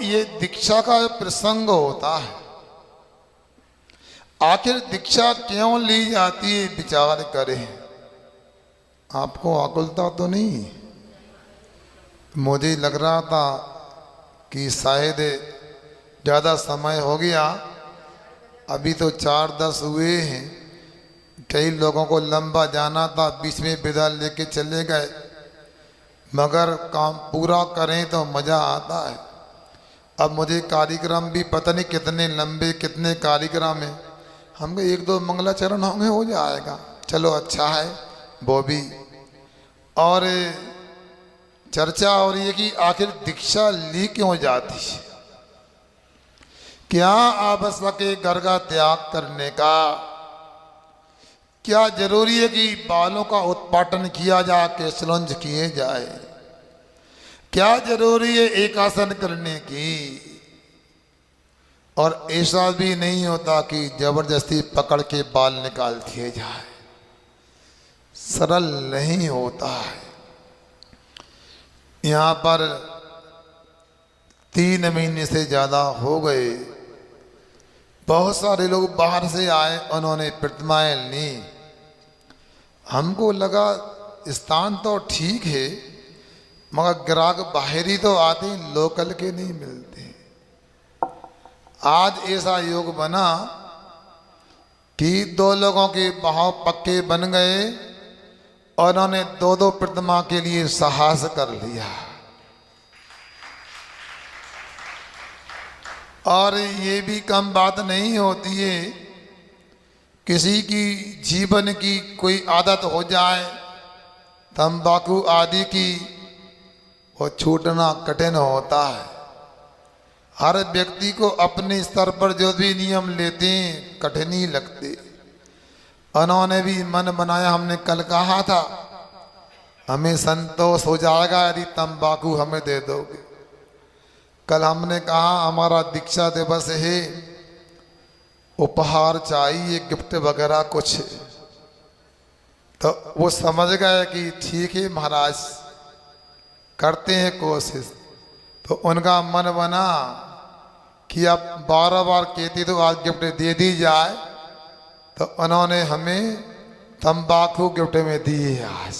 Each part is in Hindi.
ये दीक्षा का प्रसंग होता है। आखिर दीक्षा क्यों ली जाती है, विचार करें। आपको आकुलता तो नहीं? मुझे लग रहा था कि शायद ज़्यादा समय हो गया, अभी तो 4:10 हुए हैं। कई लोगों को लंबा जाना था, बीच में विदा लेके चले गए। मगर काम पूरा करें तो मज़ा आता है। अब मुझे कार्यक्रम भी पता नहीं कितने लंबे, कितने कार्यक्रम हैं। हमको 1-2 मंगलाचरण होंगे, हो जाएगा। चलो अच्छा है वो भी। और चर्चा हो रही है कि आखिर दीक्षा ली क्यों जाती है। क्या आवश्यक है घर का त्याग करने का? क्या जरूरी है कि बालों का उत्पाटन किया जाए, केशलंज किए जाए? क्या जरूरी है एक आसन करने की? और ऐसा भी नहीं होता कि जबरदस्ती पकड़ के बाल निकाल दिए जाए। सरल नहीं होता है। यहाँ पर 3 महीने से ज़्यादा हो गए। बहुत सारे लोग बाहर से आए, उन्होंने प्रतिमाएं ली। हमको लगा स्थान तो ठीक है, मगर ग्राहक बाहरी तो आते, लोकल के नहीं मिलते। आज ऐसा योग बना कि 2 लोगों के भाव पक्के बन गए और उन्होंने 2-2 प्रतिमा के लिए साहस कर लिया। और ये भी कम बात नहीं होती है। किसी की जीवन की कोई आदत हो जाए तंबाकू आदि की, वो छूटना कठिन होता है। हर व्यक्ति को अपने स्तर पर जो भी नियम लेते हैं कठिन ही लगते। उन्होंने भी मन बनाया। हमने कल कहा था हमें संतोष हो जाएगा यदि तंबाकू हमें दे दोगे। कल हमने कहा हमारा दीक्षा दिवस है, उपहार चाहिए, गिफ्ट वगैरह कुछ। तो वो समझ गए कि ठीक है महाराज, करते हैं कोशिश। तो उनका मन बना कि अब बार कहती तो आज गिफ्ट दे दी जाए। तो उन्होंने हमें तंबाकू गिफ्ट में दिए आज।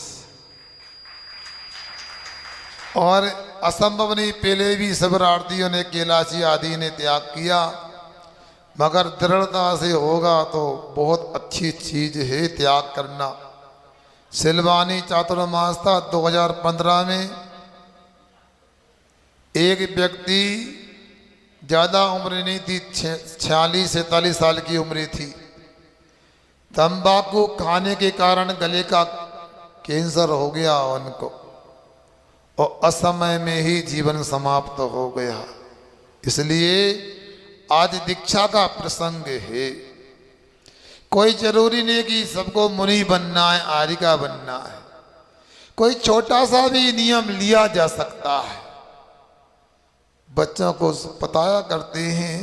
और असंभव नहीं, पहले भी शबरार्थियों ने, कैलाशी आदि ने त्याग किया, मगर दृढ़ता से होगा तो बहुत अच्छी चीज है त्याग करना। सिलवानी चातुर्मास था 2015 में। एक व्यक्ति, ज़्यादा उम्र नहीं थी, 46-47 साल की उम्र थी। तंबाकू खाने के कारण गले का कैंसर हो गया उनको, और असमय में ही जीवन समाप्त हो गया। इसलिए आज दीक्षा का प्रसंग है। कोई जरूरी नहीं कि सबको मुनि बनना है, आर्यिका बनना है। कोई छोटा सा भी नियम लिया जा सकता है। बच्चों को बताया करते हैं,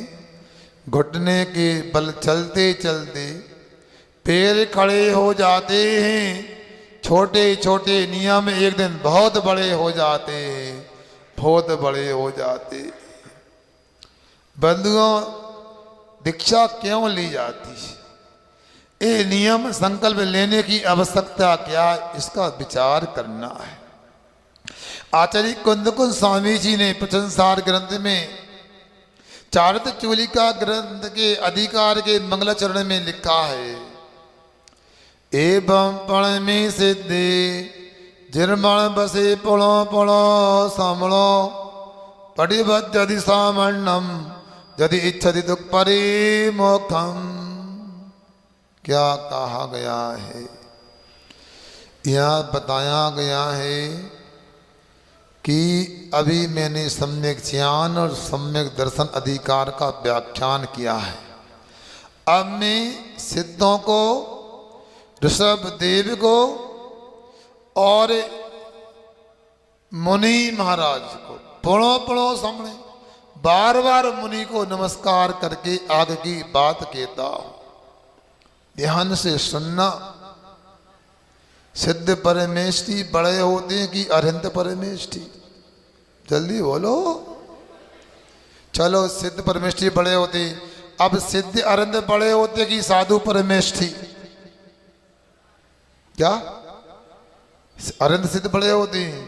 घुटने के बल चलते चलते पैर खड़े हो जाते हैं। छोटे छोटे नियम एक दिन बहुत बड़े हो जाते हैं, बहुत बड़े हो जाते। बंधुओं, दीक्षा क्यों ली जाती है? ये नियम संकल्प लेने की आवश्यकता क्या है, इसका विचार करना है। आचार्य कुंदकुंद स्वामी जी ने प्रशंसार ग्रंथ में चारित्र चूलिका ग्रंथ के अधिकार के मंगलाचरण में लिखा है, एवं पण में सिद्धि जिर्मण बसे पुणो पुणो समणो पटिवत यदि सामण्यम यदि इच्छति दुख परिमोखम। क्या कहा गया है? यह बताया गया है कि अभी मैंने सम्यक ज्ञान और सम्यक दर्शन अधिकार का व्याख्यान किया है। अब मैं सिद्धों को, ऋषभ देव को और मुनि महाराज को पुणो पुणो सामने बार बार मुनि को नमस्कार करके आगे की बात कहता हूं। ध्यान से सुनना। सिद्ध परमेष्ठी बड़े होते हैं कि अरिहंत परमेष्ठी? जल्दी बोलो। चलो सिद्ध परमेष्ठी बड़े होते, अब सिद्ध अरंद बड़े होते कि साधु परमेष्ठी? क्या अरंद सिद्ध बड़े होते हैं?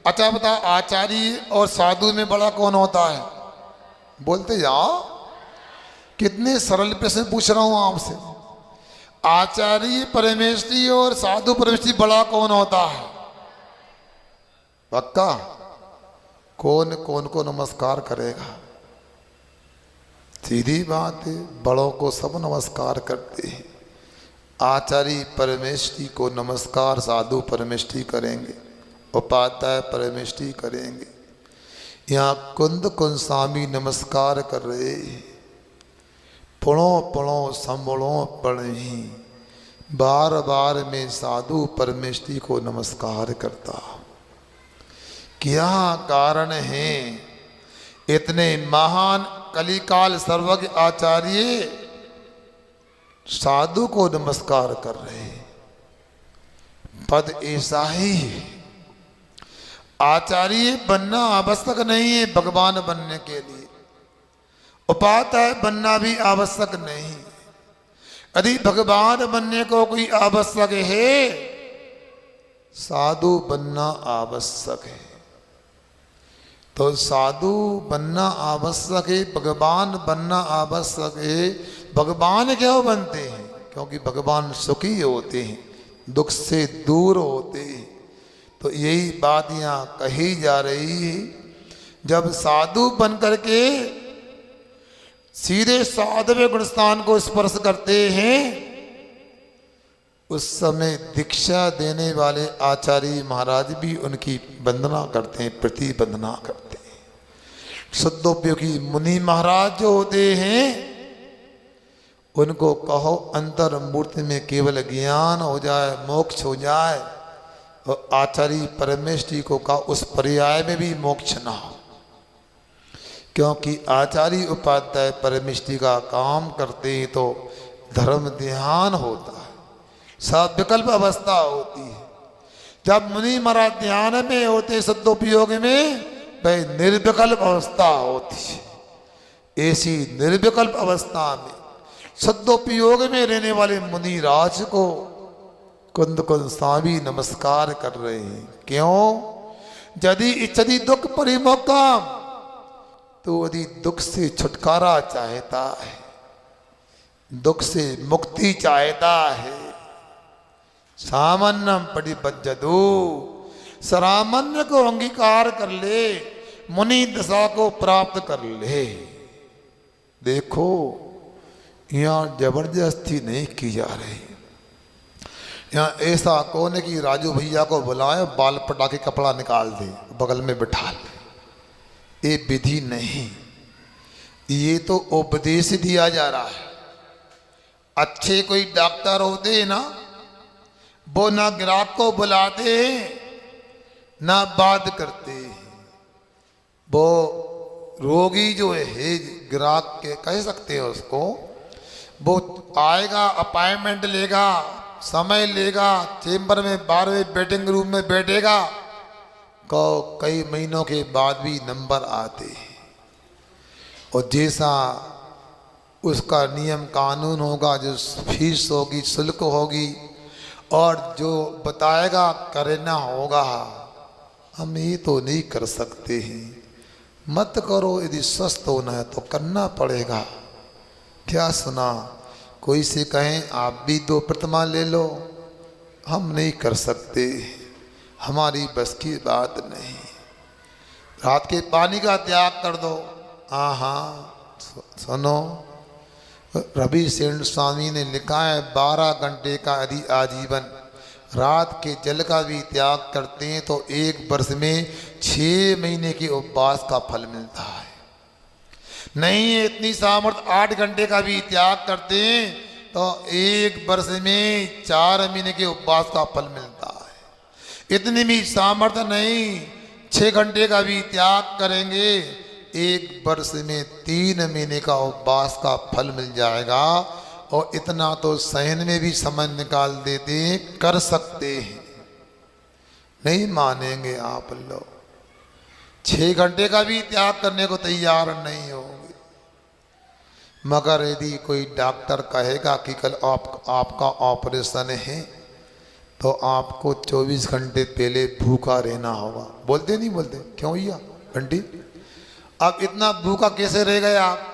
अच्छा बता, आचार्य और साधु में बड़ा कौन होता है? बोलते जाओ, कितने सरल प्रश्न पूछ रहा हूं आपसे। आचार्य परमेष्ठी और साधु परमेष्ठी बड़ा कौन होता है? पक्का? कौन कौन को नमस्कार करेगा? सीधी बात है, बड़ों को सब नमस्कार करते हैं। आचार्य परमेष्ठी को नमस्कार साधु परमेष्ठी करेंगे, उपाध्याय परमेष्ठी करेंगे। यहाँ कुंद कुंद स्वामी नमस्कार कर रहे हैं। पुणो पुणो संबड़ो पढ़ी, बार बार में साधु परमेष्ठी को नमस्कार करता। क्या कारण है? इतने महान कलिकाल सर्वज्ञ आचार्य साधु को नमस्कार कर रहे हैं। पद ऐसा ही है। आचार्य बनना आवश्यक नहीं है भगवान बनने के लिए, उपाध्याय बनना भी आवश्यक नहीं। यदि भगवान बनने को कोई आवश्यक है, साधु बनना आवश्यक है। तो साधु बनना आवश्यक है, भगवान बनना आवश्यक है। भगवान क्यों बनते हैं? क्योंकि भगवान सुखी होते हैं, दुख से दूर होते हैं। तो यही बात यहाँ कही जा रही है। जब साधु बन करके सीधे साधवे गुणस्थान को स्पर्श करते हैं, उस समय दीक्षा देने वाले आचार्य महाराज भी उनकी वंदना करते हैं, प्रति वंदना करते हैं। शुद्धोपयोगी मुनि महाराज जो होते हैं, उनको कहो अंतर मूर्ति में केवल ज्ञान हो जाए, मोक्ष हो जाए। और आचार्य परमेष्ठी को कहा उस पर्याय में भी मोक्ष ना हो, क्योंकि आचार्य उपाध्याय परमेष्ठी का काम करते हैं तो धर्म ध्यान होता है, सब विकल्प अवस्था होती है। जब मुनि महाराज ध्यान में होते शुद्धोपयोग में, वह निर्विकल्प अवस्था होती है। ऐसी निर्विकल्प अवस्था में शुद्धोपयोग में रहने वाले मुनि राज को कुंद कुंद स्वामी नमस्कार कर रहे हैं। क्यों? यदि इच्छति दुख परिमोक्तम, तो यदि दुख से छुटकारा चाहता है, दुख से मुक्ति चाहता है, सामान्यम परिपज्यतु, सामान्य को अंगीकार कर ले, मुनि दशा को प्राप्त कर ले। देखो, यहाँ जबरदस्ती नहीं की जा रही। यहाँ ऐसा कौन है कि राजू भैया को बुलाए, बाल पटा के कपड़ा निकाल दे, बगल में बिठा ले। ये विधि नहीं, ये तो उपदेश दिया जा रहा है। अच्छे कोई डॉक्टर होते हैं ना, वो ना ग्राहक को बुलाते हैं ना बात करते हैं। वो रोगी जो है ग्राहक के कह सकते हैं उसको, वो आएगा, अपॉइंटमेंट लेगा, समय लेगा, चेंबर में 12वें वेटिंग रूम में बैठेगा, कई महीनों के बाद भी नंबर आते हैं। और जैसा उसका नियम कानून होगा, जो फीस होगी, शुल्क होगी, और जो बताएगा करना होगा, हम ये तो नहीं कर सकते हैं। मत करो, यदि स्वस्थ होना है तो करना पड़ेगा। क्या सुना? कोई से कहें आप भी 2 प्रतिमा ले लो, हम नहीं कर सकते, हमारी बस की बात नहीं। रात के पानी का त्याग कर दो। हाँ, सुनो, रवि सेन स्वामी ने लिखा है 12 घंटे का यदि आजीवन रात के जल का भी त्याग करते हैं तो 1 वर्ष में 6 महीने के उपवास का फल मिलता है। नहीं है इतनी सामर्थ्य, 8 घंटे का भी त्याग करते हैं तो 1 वर्ष में 4 महीने के उपवास का फल मिलता है। इतनी भी सामर्थ्य नहीं, 6 घंटे का भी त्याग करेंगे, 1 वर्ष में 3 महीने का उपवास का फल मिल जाएगा। और इतना तो सहन में भी समय निकाल देते हैं, कर सकते हैं। नहीं मानेंगे आप लोग। 6 घंटे का भी त्याग करने को तैयार नहीं होंगे। मगर यदि कोई डॉक्टर कहेगा कि कल आपका ऑपरेशन है तो आपको 24 घंटे पहले भूखा रहना होगा। बोलते नहीं बोलते? क्यों भैया घंटी? अब इतना भूखा कैसे रह गए आप?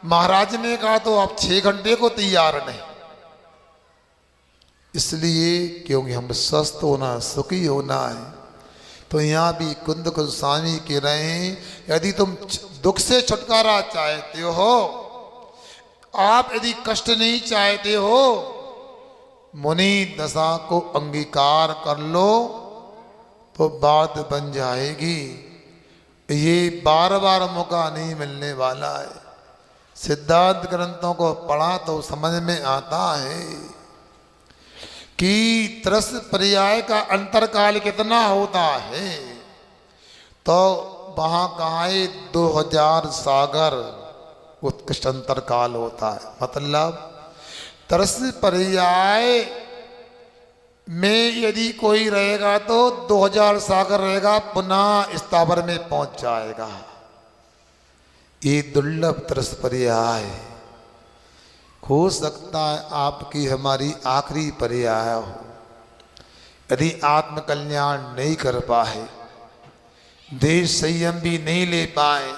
महाराज ने कहा तो आप 6 घंटे को तैयार नहीं, इसलिए क्योंकि हम स्वस्थ होना, सुखी होना है। तो यहाँ भी कुंद गोस्वामी कह रहे हैं, यदि तुम दुख से छुटकारा चाहते हो, आप यदि कष्ट नहीं चाहते हो, मुनि दशा को अंगीकार कर लो तो बात बन जाएगी। ये बार बार मौका नहीं मिलने वाला है। सिद्धांत ग्रंथों को पढ़ा तो समझ में आता है कि त्रस पर्याय का अंतरकाल कितना होता है। तो वहाँ कहाँ 2000 सागर उत्कृष्ट अंतरकाल होता है। मतलब तरस पर्याय में यदि कोई रहेगा तो 2000 सागर रहेगा, पुनः स्थावर में पहुंच जाएगा। ये दुर्लभ तरस पर्याय हो सकता है आपकी हमारी आखिरी पर्याय हो। यदि आत्म कल्याण नहीं कर पाए, देश संयम भी नहीं ले पाए,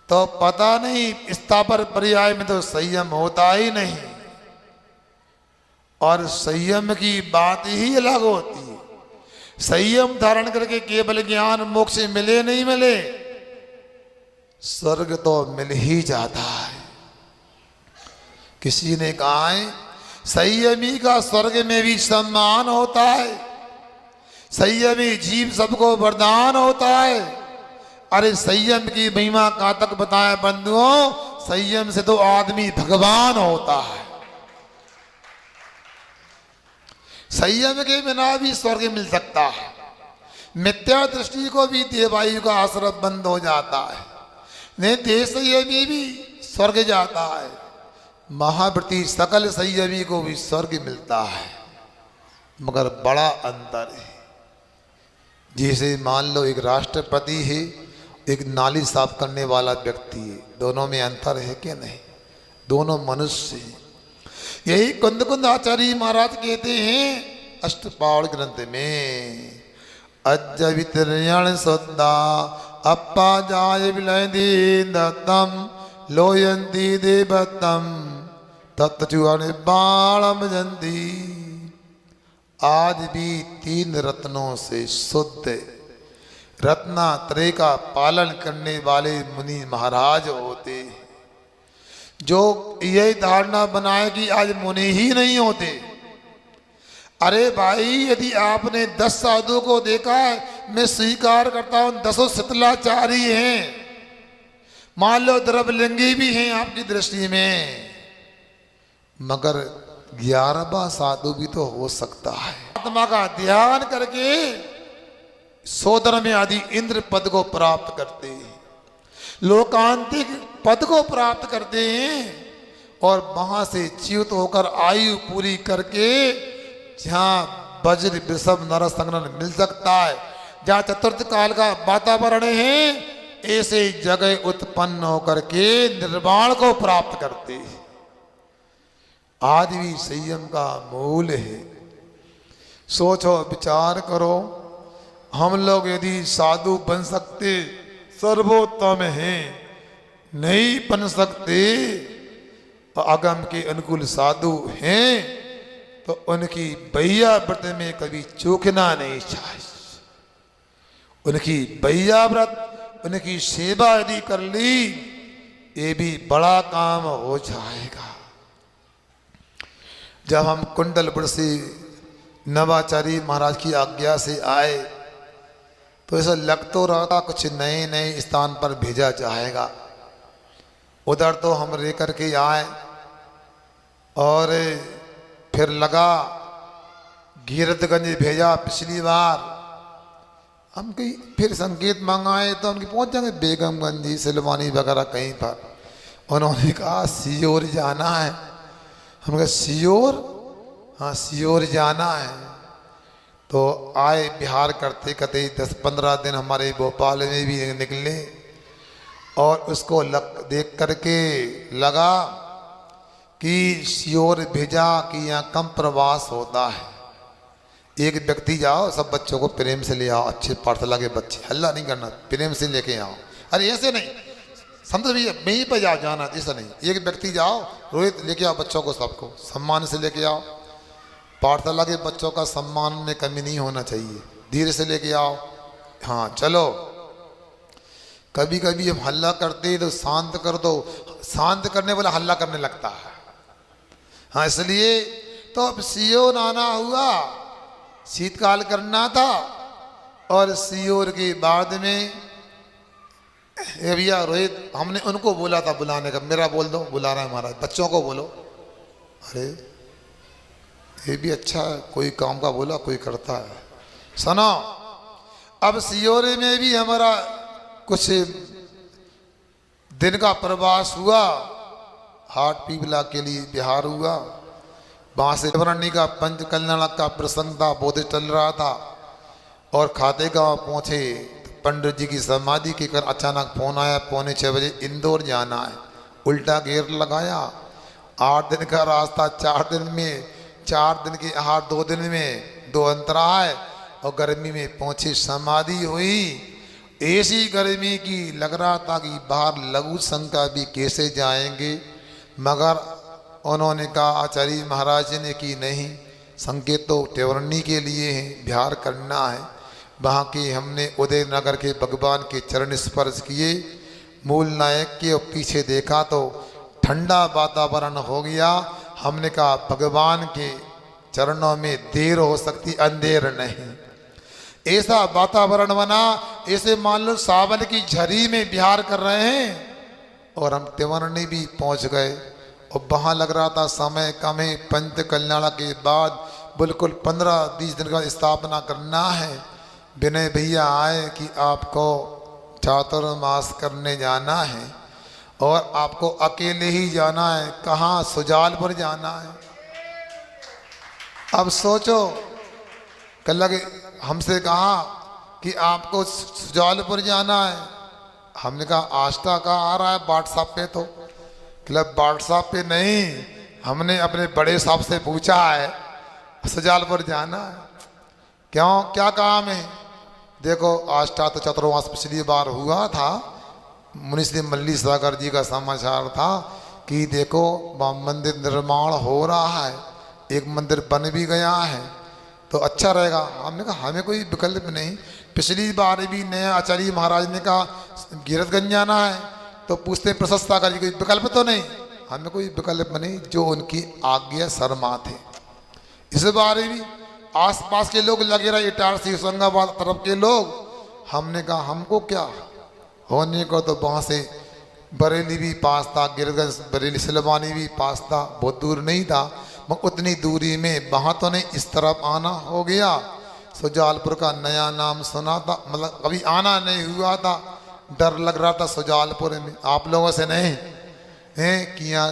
तो पता नहीं स्थावर पर्याय में तो संयम होता ही नहीं। और संयम की बात ही अलग होती है। संयम धारण करके केवल ज्ञान मोक्ष मिले नहीं मिले, स्वर्ग तो मिल ही जाता है। किसी ने कहा है संयमी का स्वर्ग में भी सम्मान होता है, संयमी जीव सबको वरदान होता है। अरे संयम की महिमा कहां तक बताए बंधुओं? संयम से तो आदमी भगवान होता है। संयम के बिना भी स्वर्ग मिल सकता है। मिथ्या दृष्टि को भी देवायु का आश्रय बंद हो जाता है, नहीं देश संयमी भी स्वर्ग जाता है। महाव्रती सकल संयमी को भी स्वर्ग मिलता है, मगर बड़ा अंतर है। जैसे मान लो एक राष्ट्रपति है, एक नाली साफ करने वाला व्यक्ति है, दोनों में अंतर है क्या? नहीं, दोनों मनुष्य हैं। यही कुंद कुंद आचार्य महाराज कहते हैं अष्टपाद ग्रंथ में, अज वितरण सद्दा अपा जाय विलय दत्तम लोयंती देवतम तत्चुअन बाणम जंती। आज भी 3 रत्नों से शुद्ध रत्नात्रय का पालन करने वाले मुनि महाराज होते, जो यही धारणा बनाए कि आज मुनि ही नहीं होते। अरे भाई, यदि आपने 10 साधु को देखा है, मैं स्वीकार करता हूं 10 शीतलाचारी हैं, मान लो द्रव्यलिंगी भी हैं आपकी दृष्टि में, मगर 11वां साधु भी तो हो सकता है। आत्मा का ध्यान करके सोदर में आदि इंद्र पद को प्राप्त करते हैं, लोकांतिक पद को प्राप्त करते हैं, और वहां से च्युत होकर आयु पूरी करके जहां वज्र वृषभ नर संग्रहण मिल सकता है, जहां चतुर्थ काल का वातावरण है, ऐसे जगह उत्पन्न होकर के निर्वाण को प्राप्त करते हैं। आज भी संयम का मूल है। सोचो, विचार करो, हम लोग यदि साधु बन सकते, सर्वोत्तम हैं, नहीं बन सकते, तो आगम के अनुकूल साधु हैं, तो उनकी बैया व्रत में कभी चूकना नहीं चाहिए। उनकी बैया व्रत, उनकी सेवा यदि कर ली, ये भी बड़ा काम हो जाएगा। जब हम कुंडलपुर से नवाचारी महाराज की आज्ञा से आए, तो ऐसा लग तो रहा था कुछ नए नए स्थान पर भेजा जाएगा। उधर तो हम रह करके आए, और फिर लगा गीरतगंज भेजा पिछली बार। हम कहीं फिर संकेत मंगाए तो उनके पहुंच जाएंगे बेगमगंज, सिलवानी वगैरह कहीं पर। उन्होंने कहा सीहोर जाना है। हम कहा सीहोर? हाँ, सीहोर जाना है। तो आए बिहार करते करते 10-15 दिन हमारे भोपाल में भी निकले और उसको देख करके लगा कि श्योर भेजा कि यहाँ कम प्रवास होता है। एक व्यक्ति जाओ, सब बच्चों को प्रेम से ले आओ, अच्छे पाठशाला के बच्चे, हल्ला नहीं करना, प्रेम से लेके आओ। अरे ऐसे नहीं, समझ भैया वहीं पर जाओ, जाना ऐसा नहीं। एक व्यक्ति जाओ, रोहित लेके आओ बच्चों को, सबको सम्मान से लेके आओ। पाठशाला के बच्चों का सम्मान में कमी नहीं होना चाहिए, धीरे से लेके आओ। हाँ चलो, कभी कभी हम हल्ला करते तो शांत कर दो, शांत करने वाला हल्ला करने लगता है। हाँ इसलिए तो अब सियोर आना हुआ, शीतकाल करना था और सियोर के बाद में भैया रोहित, हमने उनको बोला था बुलाने का, मेरा बोल दो, बुला रहा है महाराज, बच्चों को बोलो। अरे ये भी अच्छा है, कोई काम का बोला कोई करता है। सुनो, अब सियोरे में भी हमारा कुछ दिन का प्रवास हुआ, हाट पीपला के लिए बिहार हुआ। वहाँ से देवरणी का पंच कल्याण का प्रसंग था, बोध चल रहा था और खाते गाँव पहुँचे। पंडित जी की समाधि के कर अचानक फोन आया, 5:45 बजे इंदौर जाना है। उल्टा गेयर लगाया, 8 दिन का रास्ता 4 दिन में, 4 दिन की आहार 2 दिन में, 2 अंतरा है और गर्मी में पहुँचे, समाधि हुई। ऐसी गर्मी की लग रहा था कि बाहर लघु शंका भी कैसे जाएंगे, मगर उन्होंने कहा आचार्य महाराज ने कि नहीं, संकेत तो देवरणी के लिए है, बिहार करना है। वहाँ के हमने उदयनगर के भगवान के चरण स्पर्श किए, मूल नायक के और पीछे देखा तो ठंडा वातावरण हो गया। हमने कहा भगवान के चरणों में देर हो सकती, अंधेर नहीं। ऐसा वातावरण बना, ऐसे मान लो सावन की झरी में बिहार कर रहे हैं और हम देवरणी भी पहुँच गए। और वहाँ लग रहा था समय कम है, पंच कल्याण के बाद बिल्कुल 15-20 दिन का स्थापना करना है। विनय भैया आए कि आपको चातुर्मास करने जाना है और आपको अकेले ही जाना है। कहाँ? सुजालपुर जाना है। अब सोचो, कल लगे हमसे कहा कि आपको सुजालपुर जाना है। हमने कहा आस्था का आ रहा है व्हाट्सएप पे, तो क्लब व्हाट्सएप पे नहीं, हमने अपने बड़े साहब से पूछा है सुजालपुर जाना है। क्यों, क्या काम है? देखो आस्था तो चतुर्मास पिछली बार हुआ था, मुनिश्री मल्ली सागर जी का समाचार था कि देखो मंदिर निर्माण हो रहा है, एक मंदिर बन भी गया है तो अच्छा रहेगा। हमने कहा हमें कोई विकल्प नहीं। पिछली बार भी नया आचार्य महाराज ने कहा गिरतगंज जाना है तो पूछते प्रशस्ता का कोई विकल्प तो नहीं, हमें कोई विकल्प नहीं, जो उनकी आज्ञा शर्मा थे। इस बार भी आसपास के लोग लगे रहे, इटारसी होशंगाबाद तरफ के लोग। हमने कहा हमको क्या होने को, तो वहाँ से बरेली भी पास था, गिरगंज बरेली सिलवानी भी पास था, बहुत दूर नहीं था। मगर उतनी दूरी में वहाँ तो नहीं, इस तरफ आना हो गया। सुजालपुर का नया नाम सुना था, मतलब कभी आना नहीं हुआ था, डर लग रहा था सुजालपुर में। आप लोगों से नहीं है कि यहाँ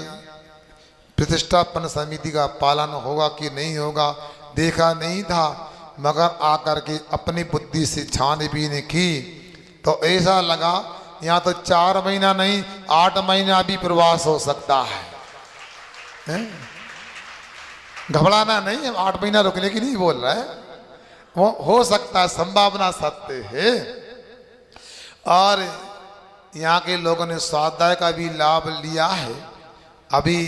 प्रतिष्ठापन समिति का पालन होगा कि नहीं होगा, देखा नहीं था, मगर आकर के अपनी बुद्धि से छानबीन की तो ऐसा लगा यहाँ तो 4 महीना नहीं 8 महीना भी प्रवास हो सकता है। घबराना नहीं, हम 8 महीना रुकने की नहीं बोल रहे हैं, वो हो सकता है, संभावना सत्य है। और यहाँ के लोगों ने स्वाध्याय का भी लाभ लिया है। अभी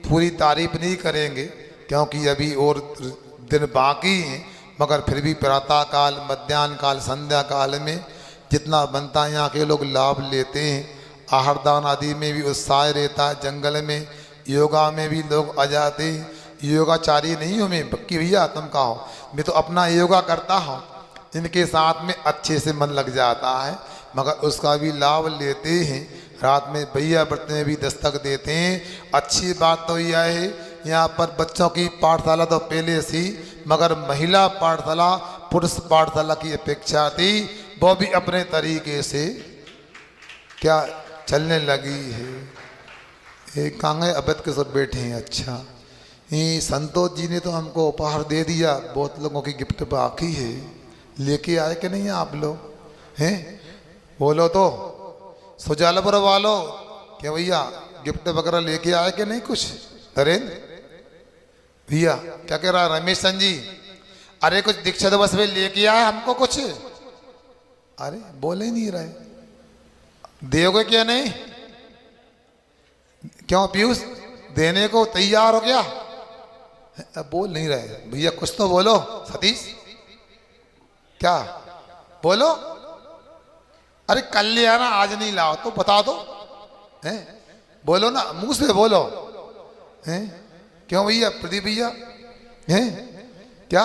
पूरी तारीफ नहीं करेंगे क्योंकि अभी और दिन बाकी हैं, मगर फिर भी प्रातः काल, मध्याह्न काल, संध्या काल में जितना बनता है यहाँ के लोग लाभ लेते हैं। आहारदान आदि में भी उत्साह रहता है, जंगल में योगा में भी लोग आ जाते हैं। योगाचारी नहीं हूँ मैं, बक्की भैया तुम कहो, मैं तो अपना योगा करता हूँ, इनके साथ में अच्छे से मन लग जाता है, मगर उसका भी लाभ लेते हैं। रात में भैया व्रत में भी दस्तक देते हैं। अच्छी बात तो यह है यहाँ पर बच्चों की पाठशाला तो पहले सी, मगर महिला पाठशाला पुरुष पाठशाला की अपेक्षा थी, वो भी अपने तरीके से क्या चलने लगी है। एक कांगे अबद के साथ बैठे हैं। अच्छा, ये संतोष जी ने तो हमको उपहार दे दिया, बहुत लोगों की गिफ्ट बाकी है, लेके आए कि नहीं आप लोग हैं? बोलो तो सुजालपुर वालों, क्या भैया गिफ्ट वगैरह लेके आए कि नहीं कुछ? नरेंद्र भैया क्या कह रहा है? रमेश सन जी, अरे कुछ दीक्षा दिवस में लेके आए हमको कुछ? अरे बोले ही नहीं रहे, दोगे क्या नहीं? क्यों पीयूष देने को तैयार हो गया? अब बोल नहीं रहे भैया, कुछ तो बोलो। सतीश क्या बोलो? अरे कल ले आना, आज नहीं लाओ तो बता दो, हैं? बोलो ना, मुंह से बोलो, हैं? क्यों भैया प्रदीप भैया, हैं? क्या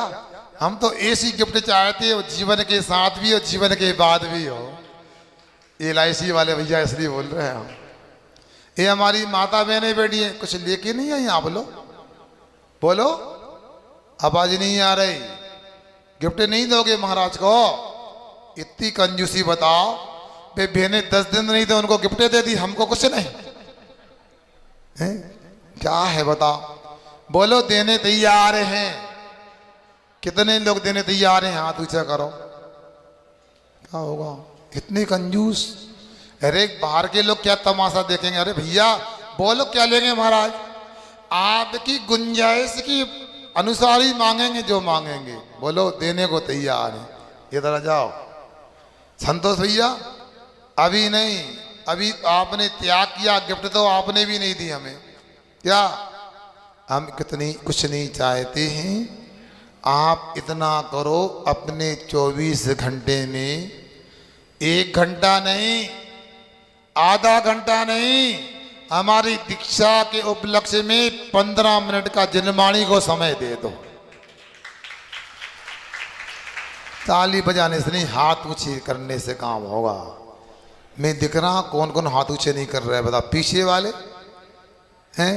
हम तो ऐसी गिफ्ट चाहते हो जीवन के साथ भी और जीवन के बाद भी हो। LIC वाले भैया इसलिए बोल रहे हैं हम। ये हमारी माता बहने बेटी है, कुछ लेके नहीं आई आप लोग? बोलो, आवाज नहीं आ रही। गिफ्ट नहीं दोगे महाराज को? इतनी कंजूसी बताओ बे, बहने 10 दिन नहीं तो उनको गिफ्ट दे दी, हमको कुछ नहीं है? क्या है बताओ? बोलो देने तैयार हैं? कितने लोग देने तैयार हैं? हाथ ऊंचा करो। क्या होगा इतने कंजूस? अरे बाहर के लोग क्या तमाशा देखेंगे? अरे भैया बोलो क्या लेंगे महाराज? आपकी गुंजाइश की अनुसार ही मांगेंगे जो मांगेंगे। बोलो देने को तैयार है। इधर आ जाओ संतोष भैया, अभी नहीं, अभी आपने त्याग किया, गिफ्ट तो आपने भी नहीं दी हमें। क्या हम कितनी कुछ नहीं चाहते हैं? आप इतना करो, अपने 24 घंटे में 1 घंटा नहीं, आधा घंटा नहीं, हमारी दीक्षा के उपलक्ष्य में 15 मिनट का जनवाणी को समय दे दो। ताली बजाने से नहीं, हाथ ऊंचे करने से काम होगा। मैं दिख रहा कौन कौन हाथ ऊंचे नहीं कर रहे, बता? पीछे वाले हैं।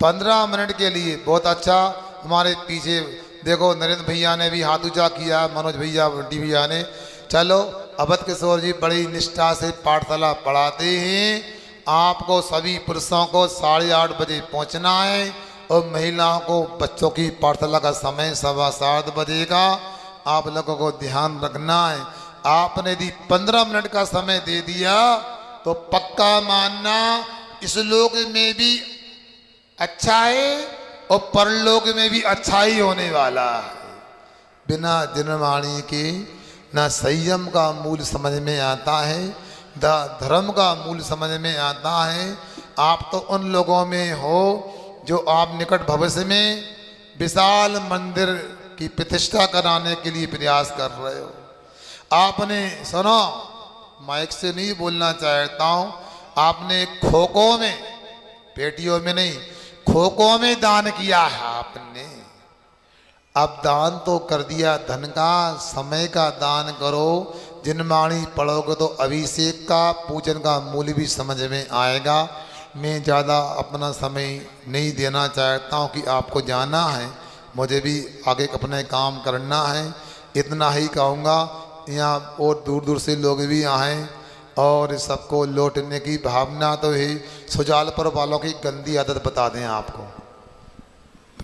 15 मिनट के लिए बहुत अच्छा। हमारे पीछे देखो नरेंद्र भैया ने भी हाथ ऊंचा किया, मनोज भैया, बंटी भैया ने। चलो अवध किशोर जी बड़ी निष्ठा से पाठशाला पढ़ाते हैं। आपको सभी पुरुषों को 8:30 बजे पहुंचना है और महिलाओं को बच्चों की पाठशाला का समय 7:15 बजे का। आप लोगों को ध्यान रखना है। आपने यदि 15 मिनट का समय दे दिया तो पक्का मानना इस लोक में भी अच्छा है और परलोक में भी अच्छा ही होने वाला है। बिना जनवाणी के ना संयम का मूल समझ में आता है, ना धर्म का मूल समझ में आता है। आप तो उन लोगों में हो जो आप निकट भविष्य में विशाल मंदिर की प्रतिष्ठा कराने के लिए प्रयास कर रहे हो। आपने सुनो, माइक से नहीं बोलना चाहता हूँ, आपने खो में, पेटियों में नहीं, खो में दान किया है आपने। अब दान तो कर दिया, धन का, समय का दान करो। जनवाणी पढ़ोगे तो अभिषेक का, पूजन का मूल्य भी समझ में आएगा। मैं ज़्यादा अपना समय नहीं देना चाहता हूँ कि आपको जाना है, मुझे भी आगे अपने काम करना है। इतना ही कहूँगा। यहाँ और दूर दूर से लोग भी आए और सबको लौटने की भावना तो है। सुजालपुर वालों की गंदी आदत बता दें आपको,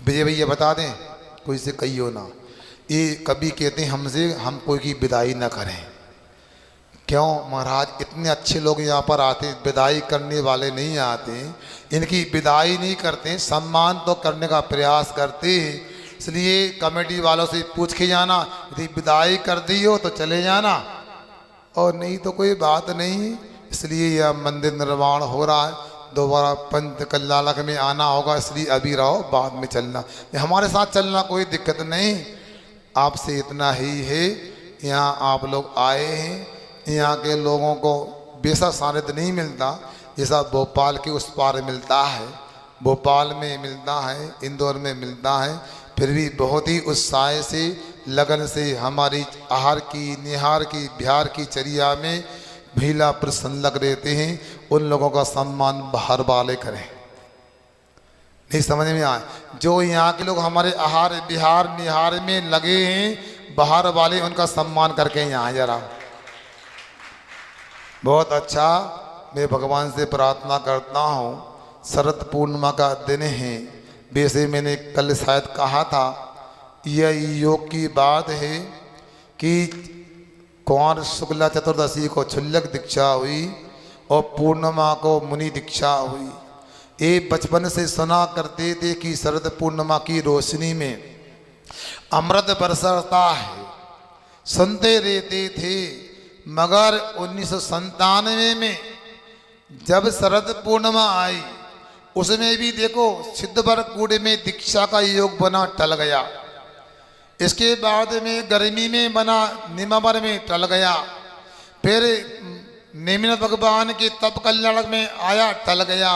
विजय भैया बता दें, कोई से कहियो ना। ये कभी कहते हैं हमसे हम कोई की विदाई ना करें। क्यों महाराज? इतने अच्छे लोग यहाँ पर आते, विदाई करने वाले नहीं आते। इनकी विदाई नहीं करते, सम्मान तो करने का प्रयास करते हैं। इसलिए कमेटी वालों से पूछ के जाना, यदि विदाई कर दी हो तो चले जाना, और नहीं तो कोई बात नहीं। इसलिए यह मंदिर निर्माण हो रहा है, दोबारा पंच कल्याणक में आना होगा, इसलिए अभी रहो, बाद में चलना। हमारे साथ चलना कोई दिक्कत नहीं। आपसे इतना ही है, यहाँ आप लोग आए हैं, यहाँ के लोगों को वैसा सानिध्य नहीं मिलता जैसा भोपाल के उस पार मिलता है। भोपाल में मिलता है, इंदौर में मिलता है, फिर भी बहुत ही उत्साह से, लगन से हमारी आहार की, निहार की, बिहार की चर्या में भीला प्रसन्न लग रहते हैं। उन लोगों का सम्मान बाहर वाले करें। नहीं समझ में आए? जो यहाँ के लोग हमारे आहार, बिहार, निहार में लगे हैं, बाहर वाले उनका सम्मान करके यहाँ जरा। बहुत अच्छा। मैं भगवान से प्रार्थना करता हूँ, शरद पूर्णिमा का दिन है, वैसे मैंने कल शायद कहा था, यह योग की बात है कि कुंवर शुक्ला चतुर्दशी को क्षुल्लक दीक्षा हुई और पूर्णिमा को मुनि दीक्षा हुई। ये बचपन से सुना करते थे कि शरद पूर्णिमा की रोशनी में अमृत बरसता है, सुनते रहते थे। मगर 1997 में जब शरद पूर्णिमा आई, उसमें भी देखो सिद्धवरकूट में दीक्षा का योग बना, टल गया। इसके बाद में गर्मी में बना, निमावर में टल गया। फिर नेमिनाथ भगवान के तप कल्याण में आया, टल गया।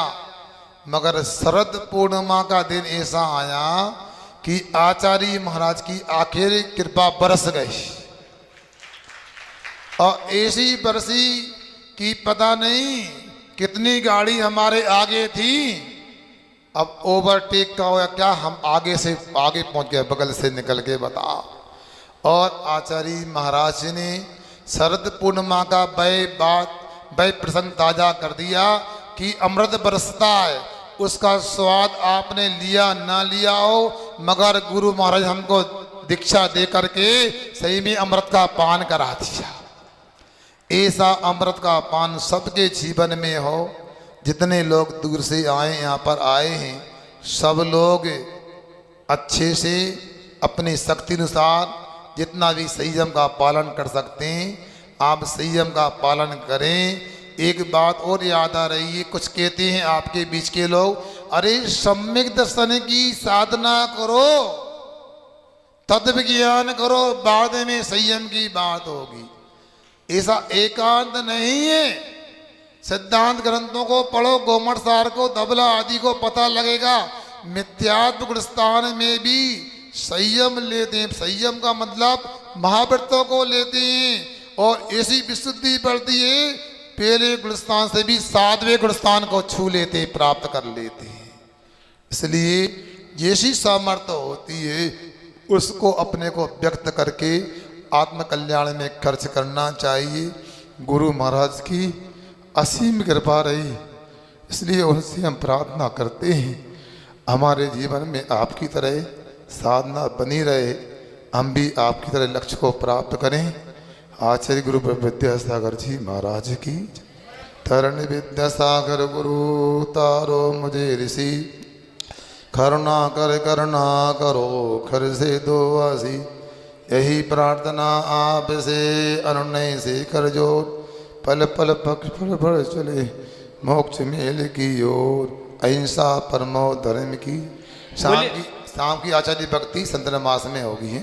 मगर शरद पूर्णिमा का दिन ऐसा आया कि आचार्य महाराज की आखिरी कृपा बरस गई, और ऐसी बरसी कि पता नहीं कितनी गाड़ी हमारे आगे थी। अब ओवरटेक का हो या क्या, हम आगे से आगे पहुंच गए, बगल से निकल के बताओ। और आचार्य महाराज ने शरद पूर्णिमा का वह प्रसंग ताजा कर दिया कि अमृत बरसता है, उसका स्वाद आपने लिया ना लिया हो, मगर गुरु महाराज हमको दीक्षा दे करके सही में अमृत का पान करा दिया। ऐसा अमृत का पान सबके जीवन में हो। जितने लोग दूर से आए, यहाँ पर आए हैं, सब लोग अच्छे से अपनी शक्ति अनुसार जितना भी संयम का पालन कर सकते हैं, आप संयम का पालन करें। एक बात और याद आ रही है, कुछ कहते हैं आपके बीच के लोग, अरे सम्यक दर्शन की साधना करो, तत्व ज्ञान करो, बाद में संयम की बात होगी। ऐसा एकांत नहीं है। सिद्धांत ग्रंथों को पढ़ो, गोमठ सार को, धबला आदि को, पता लगेगा। मिथ्यात्व गुणस्थान में भी संयम लेते हैं। संयम का मतलब महाव्रतों को लेते हैं, और ऐसी विशुद्धि बढ़ती है, पहले गुणस्थान से भी 7वें गुणस्थान को छू लेते, प्राप्त कर लेते हैं। इसलिए जैसी सामर्थ्य होती है उसको अपने को व्यक्त करके आत्म कल्याण में खर्च करना चाहिए। गुरु महाराज की असीम कृपा रही, इसलिए उनसे हम प्रार्थना करते हैं हमारे जीवन में आपकी तरह साधना बनी रहे, हम भी आपकी तरह लक्ष्य को प्राप्त करें। आचार्य गुरु विद्यासागर जी महाराज की। तरण विद्यासागर गुरु तारो मुझे ऋषि, करुणा करो खर से दो आसी। यही प्रार्थना आपसे अनुनय से कर जोर, पल पल पक्ष फल फल चले मोक्ष मेल की ओर। अहिंसा परमो धर्म की। शाम की आचार्य भक्ति संतन मास में होगी है।